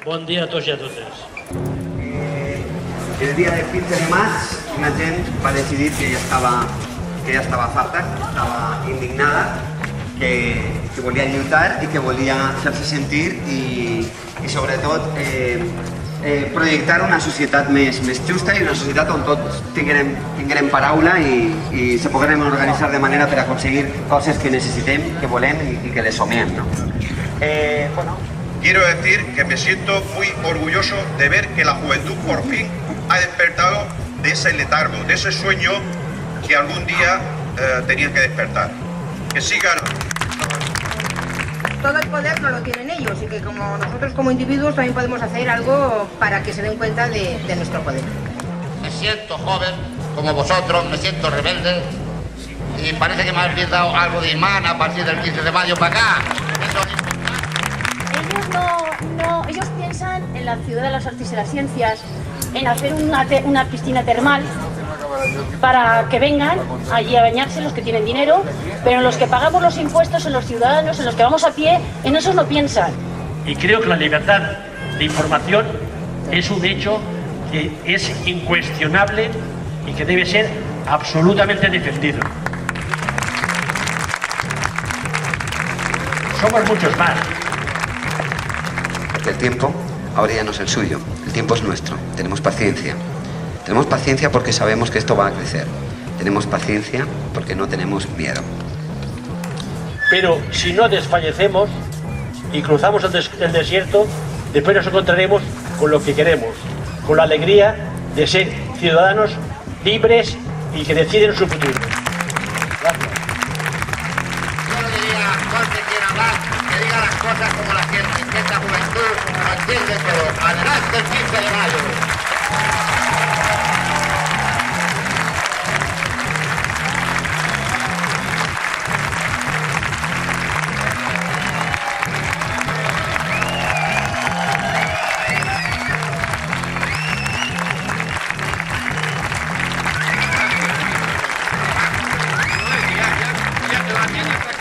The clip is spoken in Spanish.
Bon dia a tots i a totes. El dia del 15 de maig, una gent va decidir que ja estava farta, que estava indignada, que volia lluitar i que volia fer-se sentir i sobretot projectar una societat més justa i una societat on tots tinguem paraula i se puguem organitzar de manera per aconseguir coses que necessitem, que volem i que les somiem, no? Quiero decir que me siento muy orgulloso de ver que la juventud por fin ha despertado de ese letargo, de ese sueño que algún día tenían que despertar. Que sigan. Todo el poder no lo tienen ellos y que como nosotros como individuos también podemos hacer algo para que se den cuenta de nuestro poder. Me siento joven como vosotros, me siento rebelde y parece que me habéis dado algo de imán a partir del 15 de mayo para acá. Ellos piensan en la ciudad de las artes y las ciencias, en hacer una piscina termal para que vengan allí a bañarse los que tienen dinero, pero en los que pagamos los impuestos, en los ciudadanos, en los que vamos a pie, en esos no piensan. Y creo que la libertad de información es un hecho que es incuestionable y que debe ser absolutamente defendido. Somos muchos más. Porque el tiempo ahora ya no es el suyo, el tiempo es nuestro, tenemos paciencia. Tenemos paciencia porque sabemos que esto va a crecer. Tenemos paciencia porque no tenemos miedo. Pero si no desfallecemos y cruzamos el desierto, después nos encontraremos con lo que queremos, con la alegría de ser ciudadanos libres y que deciden su futuro. Gracias. Yo le diría a todo el que quiera hablar, que diga las cosas como las sienten, que esta juventud lo entiende todo. Adelante el 15 de mayo. Ya te la tienes.